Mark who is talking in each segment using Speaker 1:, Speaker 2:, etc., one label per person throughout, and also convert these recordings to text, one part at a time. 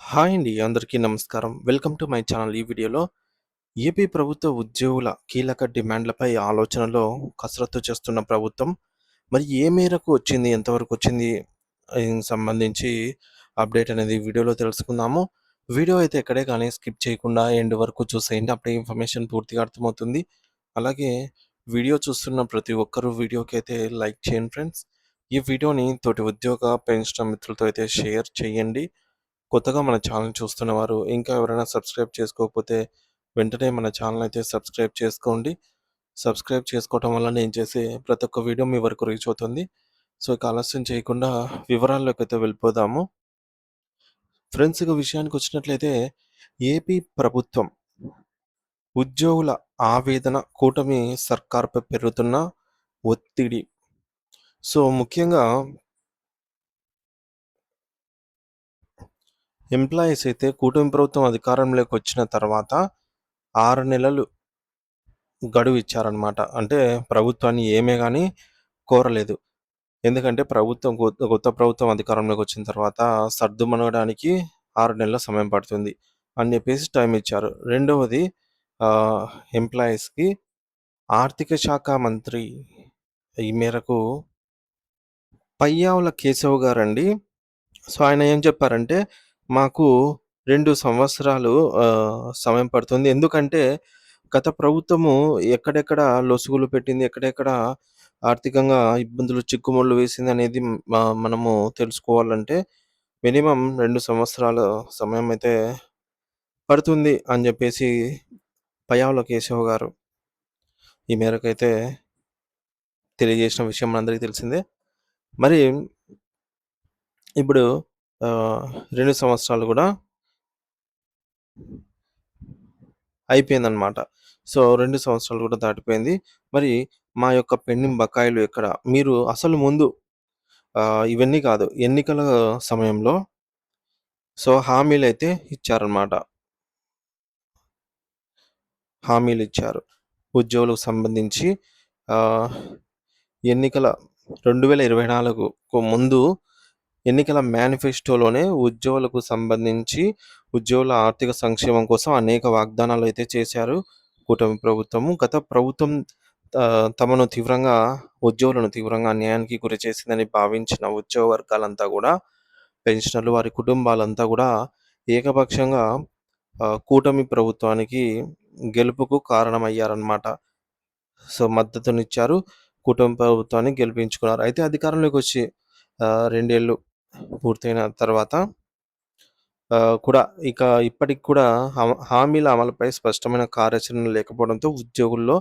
Speaker 1: Hi అండి. అందరికీ నమస్కారం. Welcome to my channel. ఈ వీడియోలో ఏపీ ప్రభుత్వ ఉద్యోగుల కీలక డిమాండ్లపై ఆలోచనలో కసరత్తు చేస్తున్న ప్రభుత్వం మరి ఏ మేరకు వచ్చింది? ఎంతవరకు వచ్చింది? దీనికి సంబంధించి అప్డేట్ అనేది వీడియోలో తెలుసుకుందాము. వీడియో అయితే ఎక్కడే కానీ స్కిప్ చేయకుండా ఎండ్ వరకు చూసేయండి. అప్పుడే ఇన్ఫర్మేషన్ పూర్తిగా అర్థమవుతుంది. అలాగే వీడియో చూస్తున్న ప్రతి ఒక్కరూ వీడియోకి అయితే లైక్ చేయండి ఫ్రెండ్స్. ఈ వీడియోని తోటి ఉద్యోగ పెన్షన్ మిత్రులతో అయితే షేర్ చేయండి. కొత్తగా మన ఛానల్ చూస్తున్నవారు ఇంకా ఎవరైనా సబ్స్క్రైబ్ చేసుకోకపోతే వెంటనే మన ఛానల్ అయితే సబ్స్క్రైబ్ చేసుకోండి. సబ్స్క్రైబ్ చేసుకోవటం వల్ల నేను చేసే ప్రతి ఒక్క వీడియో మీ వరకు రీచ్ అవుతుంది. సో ఇక ఆలస్యం చేయకుండా వివరాల్లోకి అయితే వెళ్ళిపోదాము. ఫ్రెండ్స్, ఇక విషయానికి వచ్చినట్లయితే ఏపీ ప్రభుత్వం ఉద్యోగుల ఆవేదన, కూటమి సర్కార్పై పెరుగుతున్న ఒత్తిడి. సో ముఖ్యంగా ఎంప్లాయీస్ అయితే కూటమి ప్రభుత్వం అధికారంలోకి వచ్చిన తర్వాత 6 నెలలు గడువు ఇచ్చారనమాట. అంటే ప్రభుత్వాన్ని ఏమే గాని కోరలేదు. ఎందుకంటే కొత్త ప్రభుత్వం అధికారంలోకి వచ్చిన తర్వాత సర్దుమణగడానికి 6 నెలల సమయం పడుతుంది అని చెప్పేసి టైం ఇచ్చారు. రెండవది ఎంప్లాయీస్‌కి ఆర్థిక శాఖ మంత్రి ఈ మేరకు పయ్యావుల కేశవ్ గారండి. సో ఆయన ఏం చెప్పారంటే, మాకు 2 సంవత్సరాలు సమయం పడుతుంది. ఎందుకంటే గత ప్రభుత్వము ఎక్కడెక్కడ లొసుగులు పెట్టింది, ఎక్కడెక్కడ ఆర్థికంగా ఇబ్బందులు, చిక్కుముళ్ళు వేసిందనేది మనము తెలుసుకోవాలంటే మినిమమ్ 2 సంవత్సరాల సమయం అయితే పడుతుంది అని చెప్పేసి పయ్యావుల కేశవ్ గారు ఈ మేరకైతే తెలియజేసిన విషయం మనందరికీ తెలిసిందే. మరి ఇప్పుడు 2 సంవత్సరాలు కూడా అయిపోయిందనమాట. సో 2 సంవత్సరాలు కూడా దాటిపోయింది. మరి మా యొక్క పెండింగ్ బకాయిలు ఎక్కడ? మీరు అసలు ముందు ఇవన్నీ కాదు, ఎన్నికల సమయంలో సో హామీలైతే ఇచ్చారనమాట. హామీలిచ్చారు. ఉద్యోగులకు సంబంధించి ఎన్నికల 2024కు ముందు ఎన్నికల మేనిఫెస్టోలోనే ఉద్యోగులకు సంబంధించి ఉద్యోగుల ఆర్థిక సంక్షేమం కోసం అనేక వాగ్దానాలు అయితే చేశారు కూటమి ప్రభుత్వము. గత ప్రభుత్వం ఉద్యోగులను తీవ్రంగా అన్యాయానికి గురి చేసిందని భావించిన ఉద్యోగ వర్గాలంతా కూడా, పెన్షనర్లు, వారి కుటుంబాలంతా కూడా ఏకపక్షంగా కూటమి ప్రభుత్వానికి గెలుపుకు కారణమయ్యారన్నమాట. సో మద్దతునిచ్చారు. కూటమి ప్రభుత్వాన్ని గెలిపించుకున్నారు. అయితే అధికారంలోకి వచ్చి 2 ఏళ్ళు పూర్తయిన తర్వాత కూడా ఇప్పటికి కూడా హామీల అమలుపై స్పష్టమైన కార్యాచరణ లేకపోవడంతో ఉద్యోగుల్లో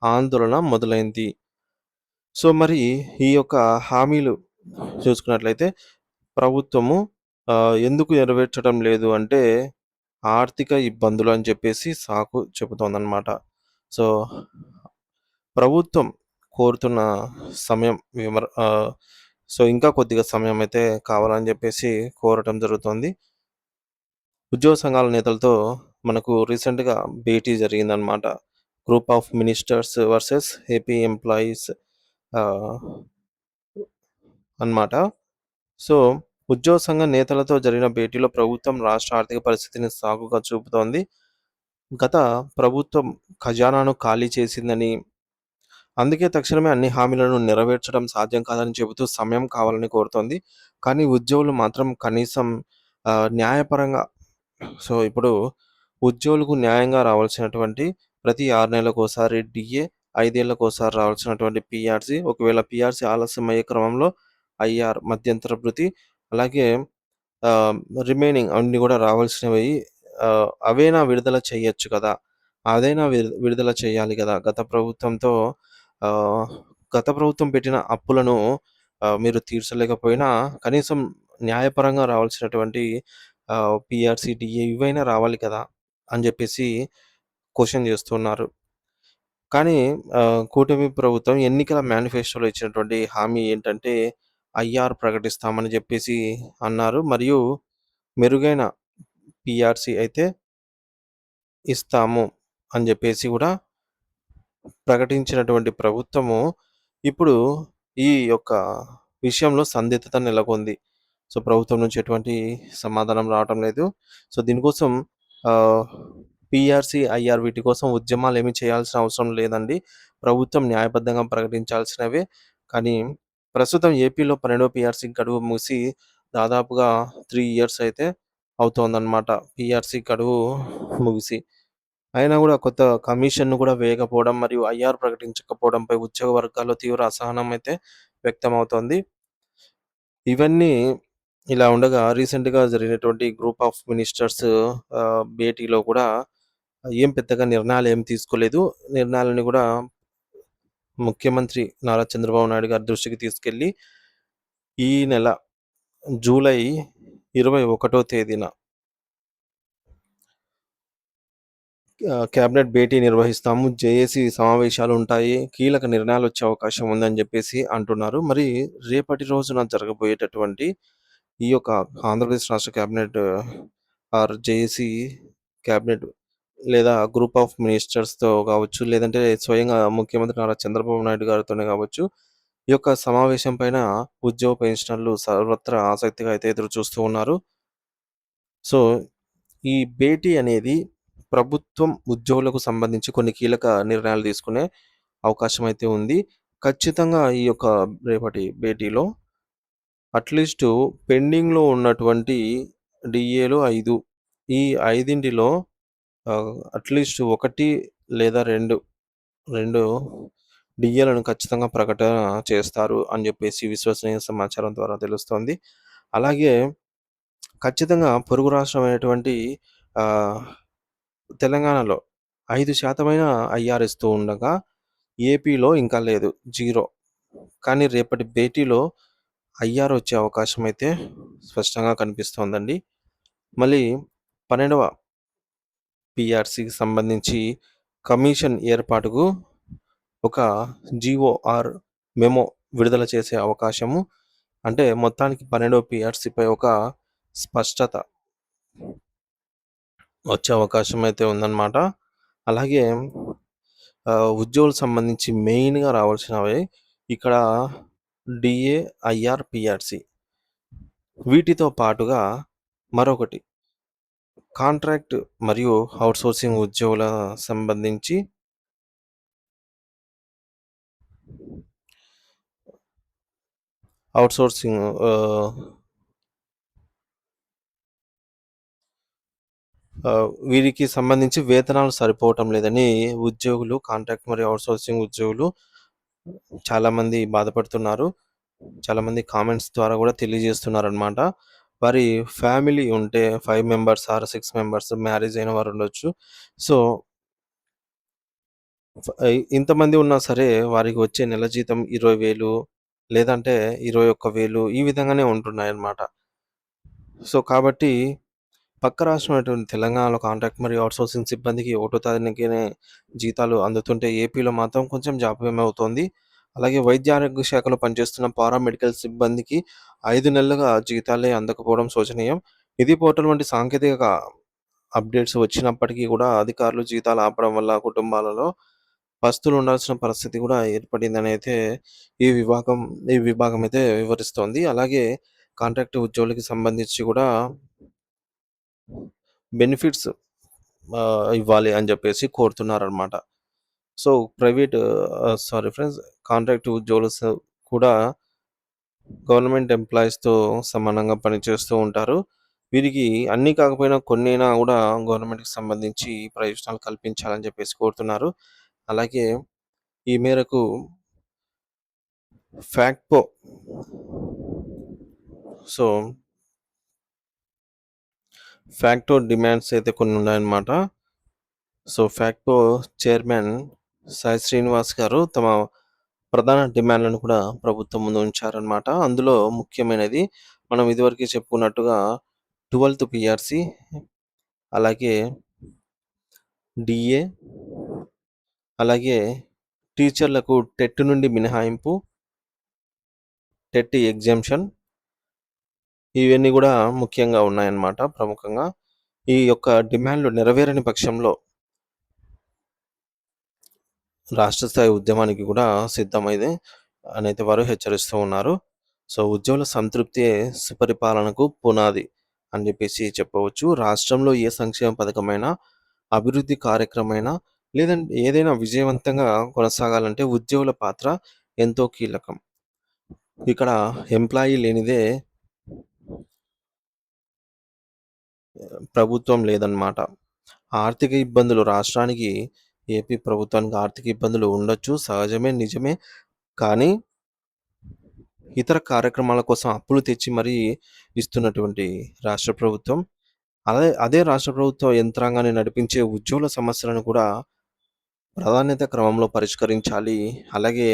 Speaker 1: ఆందోళన మొదలైంది. సో మరి ఈ యొక్క హామీలు చూసుకున్నట్లయితే ప్రభుత్వము ఎందుకు నెరవేర్చడం లేదు అంటే ఆర్థిక ఇబ్బందులు అని చెప్పేసి సాకు చెబుతోందనమాట. సో ప్రభుత్వం కోరుతున్న సమయం సో ఇంకా కొద్దిగా సమయం అయితే కావాలని చెప్పేసి కోరటం జరుగుతోంది. ఉద్యోగ సంఘాల నేతలతో మనకు రీసెంట్‌గా భేటీ జరిగిందనమాట. Group of ministers versus AP employees అన్నమాట. సో ఉద్యోగ సంఘ నేతలతో జరిగిన భేటీలో ప్రభుత్వం రాష్ట్ర ఆర్థిక పరిస్థితిని సాకుగా చూపుతోంది. గత ప్రభుత్వం ఖజానాను ఖాళీ చేసిందని, అందుకే తక్షణమే అన్ని హామీలను నెరవేర్చడం సాధ్యం కాదని చెబుతూ సమయం కావాలని కోరుతోంది. కానీ ఉద్యోగులు మాత్రం కనీసం న్యాయపరంగా సో ఇప్పుడు ఉద్యోగులకు న్యాయంగా రావాల్సినటువంటి ప్రతి 6 నెలలకోసారి డిఏ, 5 ఏళ్లకోసారి రావాల్సినటువంటి పీఆర్సీ, ఒకవేళ పీఆర్సీ ఆలస్యమయ్యే క్రమంలో ఐఆర్, మధ్యంతర భృతి, అలాగే రిమైనింగ్ అన్నీ కూడా రావాల్సినవి అవైనా విడుదల చేయొచ్చు కదా! అదైనా విడుదల చేయాలి కదా! గత ప్రభుత్వం పెట్టిన అప్పులను మీరు తీర్చలేకపోయినా కనీసం న్యాయపరంగా రావాల్సినటువంటి పీఆర్సీ, డిఏ ఇవైనా రావాలి కదా! అని చెప్పేసి క్వెషన్ చేస్తున్నారు. కానీ కూటమి ప్రభుత్వం ఎన్నికల మేనిఫెస్టోలో ఇచ్చినటువంటి హామీ ఏంటంటే ఐఆర్ ప్రకటిస్తామని చెప్పేసి అన్నారు. మరియు మెరుగైన పీఆర్సీ అయితే ఇస్తాము అని చెప్పేసి కూడా ప్రకటించినటువంటి ప్రభుత్వము ఇప్పుడు ఈ యొక్క విషయంలో సందిగ్ధత నెలకొంది. సో, ప్రభుత్వం నుంచి ఎటువంటి సమాధానం రావటం లేదు. సో, దీనికోసం ఆహ్, పీఆర్సీ, ఐఆర్ వీటి కోసం ఉద్యమాలేమీ చేయాల్సిన అవసరం లేదండి. ప్రభుత్వం న్యాయబద్ధంగా ప్రకటించాల్సినవే. కానీ ప్రస్తుతం ఏపీలో 12వ పీఆర్సీ గడువు ముగిసి దాదాపుగా 3 ఇయర్స్ అయితే అవుతోందనమాట. పీఆర్సీ గడువు ముగిసి. అయినా గూడా కొత్త కమిషన్‌ను కూడా వేయకపోవడం మరియు ఐఆర్ ప్రకటించకపోవడంపై ఉద్యోగ వర్గాల్లో తీవ్ర అసహనం అయితే వ్యక్తమవుతోంది. ఇవన్నీ ఇలా ఉండగా రీసెంట్‌గా జరిగినటువంటి గ్రూప్ ఆఫ్ మినిస్టర్స్ భేటీలో కూడా ఏం పెద్దగా నిర్ణయాలేమి తీసుకోలేదు. నిర్ణయాలను కూడా ముఖ్యమంత్రి నారా చంద్రబాబు నాయుడు గారి దృష్టికి తీసుకెళ్ళి ఈ నెల జూలై 21వ తేదీన క్యాబినెట్ భేటీ నిర్వహిస్తాము. జేఏసీ సమావేశాలుంటాయి. కీలక నిర్ణయాలొచ్చే అవకాశం ఉందని జెప్పేసి అంటున్నారు. మరి రేపటి రోజున జరగబోయేటటువంటి ఈ యొక్క ఆంధ్రప్రదేశ్ రాష్ట్ర క్యాబినెట్ ఆర్ జేఏసీ క్యాబినెట్ లేదా గ్రూప్ ఆఫ్ మినిస్టర్స్‌తో గావచ్చు, లేదంటే స్వయంగా ముఖ్యమంత్రి నారా చంద్రబాబు నాయుడు గారితోనే గావచ్చు, ఈ యొక్క సమావేశం పైన ఉద్యోగ పెన్షనర్లు సర్వత్రా ఆసక్తిగా అయితే ఎదురు చూస్తూ ఉన్నారు. సో, ఈ భేటీ అనేది ప్రభుత్వం ఉద్యోగులకు సంబంధించి కొన్ని కీలక నిర్ణయాలు తీసుకునే అవకాశం అయితే ఉంది. ఖచ్చితంగా ఈ యొక్క రేపటి భేటీలో అట్‌లీస్టు పెండింగ్‌లో ఉన్నటువంటి డీఏలు 5 ఈ 5 అట్‌లీస్ట్ 1 లేదా 2 డీఏలను ఖచ్చితంగా ప్రకటన చేస్తారు అని జెప్పేసి విశ్వసనీయ సమాచారం ద్వారా తెలుస్తోంది. అలాగే ఖచ్చితంగా పొరుగు రాష్ట్రమైనటువంటి ఆహ్, తెలంగాణలో 5% ఐఆర్ ఇస్తూ ఉండగా, ఏపీలో ఇంకా లేదు. 0. కానీ రేపటి భేటీలో ఐఆర్ వచ్చే అవకాశం అయితే స్పష్టంగా కనిపిస్తోందండి. మళ్ళీ 12వ పీఆర్సీకి సంబంధించి కమిషన్ ఏర్పాటుకు ఒక జీఓఆర్ మెమో విడుదల చేసే అవకాశము, అంటే మొత్తానికి 12వ పీఆర్సీపై ఒక స్పష్టత వచ్చే అవకాశం అయితే ఉందన్నమాట. అలాగే ఉద్యోగులకు సంబంధించి మెయిన్‌గా రావాల్సినవి ఇక్కడ డీఏ, ఐఆర్, పీఆర్సీ వీటితో పాటుగా మరొకటి కాంట్రాక్ట్ మరియు ఔట్‌సోర్సింగ్ ఉద్యోగుల సంబంధించి ఔట్‌సోర్సింగ్ వీరికి సంబంధించి వేతనాలు సరిపోవటం లేదని ఉద్యోగులు, కాంట్రాక్ట్ మరియు ఔట్‌సోర్సింగ్ ఉద్యోగులు చాలామంది బాధపడుతున్నారు. చాలామంది కామెంట్స్ ద్వారా కూడా తెలియజేస్తున్నారనమాట. వారి ఫ్యామిలీ ఉంటే 5 మెంబర్స్ ఆర్ 6 మెంబర్స్ మ్యారేజ్ అయిన వారు ఉండొచ్చు. సో, ఇంతమంది ఉన్నా సరే వారికి వచ్చే నెల జీతం 20,000 లేదంటే 21,000 ఈ విధంగానే ఉంటున్నాయన్నమాట. సో, కాబట్టి పక్క రాష్ట్రమైనటువంటి తెలంగాణలో కాంట్రాక్ట్ మరియు ఔట్‌సోర్సింగ్ సిబ్బందికి ఒకటో తారీఖునే జీతాలు అందుతుంటే ఏపీలో మాత్రం కొంచెం జాప్యమవుతోంది. అలాగే వైద్య ఆరోగ్య శాఖలో పనిచేస్తున్న పారామెడికల్ సిబ్బందికి 5 నెలలుగా జీతాలే అందకపోవడం శోచనీయం. నిధి పోర్టల్ వంటి సాంకేతిక అప్డేట్స్ వచ్చినప్పటికీ కూడా అధికారులు జీతాలు ఆపడం వల్ల కుటుంబాలలో పస్తులు ఉండాల్సిన పరిస్థితి కూడా ఏర్పడిందని అయితే ఈ విభాగం అయితే వివరిస్తోంది. అలాగే కాంట్రాక్ట్ ఉద్యోగులకి సంబంధించి కూడా బెనిఫిట్స్ ఇవ్వాలి అని చెప్పేసి కోరుతున్నారనమాట. సో, సారీ ఫ్రెండ్స్, కాంట్రాక్ట్ ఉద్యోగులు కూడా గవర్నమెంట్ ఎంప్లాయీస్‌తో సమానంగా పనిచేస్తూ ఉంటారు. వీరికి అన్నీ కాకపోయినా కొన్నైనా కూడా గవర్నమెంట్‌కి సంబంధించి ప్రయోజనాలు కల్పించాలని చెప్పేసి కోరుతున్నారు. అలాగే ఈ మేరకు ఫ్యాక్ట్‌పో సో, ఫ్యాక్టో డిమాండ్స్ అయితే కొన్ని ఉన్నాయన్నమాట. So, facto chairman Sai Srinivas గారు తమ ప్రధాన డిమాండ్‌లను కూడా ప్రభుత్వం ముందు ఉంచారన్నమాట. అందులో ముఖ్యమైనది మనం ఇదివరకే చెప్పుకున్నట్టుగా 12థ్ పీఆర్సీ, అలాగే డీఏ, అలాగే టీచర్లకు టెట్ నుండి మినహాయింపు, టెట్ ఎగ్జెంప్షన్ ఇవన్నీ కూడా ముఖ్యంగా ఉన్నాయన్నమాట ప్రముఖంగా. ఈ యొక్క డిమాండ్‌లు నెరవేరని పక్షంలో రాష్ట్ర స్థాయి ఉద్యమానికి కూడా సిద్ధమైంది అనైతే వారు హెచ్చరిస్తూ ఉన్నారు. సో, ఉద్యోగుల సంతృప్తియే సుపరిపాలనకు పునాది అని జెప్పేసి చెప్పవచ్చు. రాష్ట్రంలో ఏ సంక్షేమ పథకమైనా, అభివృద్ధి కార్యక్రమమైనా లేదంటే ఏదైనా విజయవంతంగా కొనసాగాలంటే ఉద్యోగుల పాత్ర ఎంతో కీలకం. ఇక్కడ ఎంప్లాయీ లేనిదే ప్రభుత్వం లేదనమాట. ఆర్థిక ఇబ్బందులు రాష్ట్రానికి ఏపీ ప్రభుత్వానికి ఆర్థిక ఇబ్బందులు ఉండొచ్చు. సహజమే, నిజమే. కానీ ఇతర కార్యక్రమాల కోసం అప్పులు తెచ్చి మరీ ఇస్తున్నటువంటి రాష్ట్ర ప్రభుత్వం. అదే రాష్ట్ర ప్రభుత్వ యంత్రాంగాన్ని నడిపించే ఉద్యోగుల సమస్యలను కూడా ప్రాధాన్యత క్రమంలో పరిష్కరించాలి. అలాగే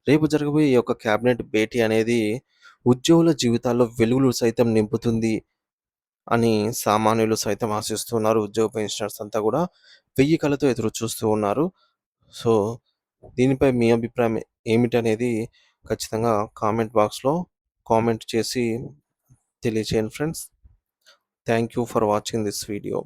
Speaker 1: రేపు జరగబోయే ఈ యొక్క క్యాబినెట్ భేటీ అనేది ఉద్యోగుల జీవితాల్లో వెలుగులు సైతం నింపుతుంది అని సామాన్యులు సైతం ఆశిస్తున్నారు. ఉద్యోగ పెన్షనర్స్ అంతా కూడా వెయ్యి కళ్ళతో ఎదురు చూస్తూ ఉన్నారు. సో, దీనిపై మీ అభిప్రాయం ఏమిటనేది ఖచ్చితంగా కామెంట్ బాక్స్‌లో కామెంట్ చేసి తెలియచేయండి friends. Thank you for watching this video.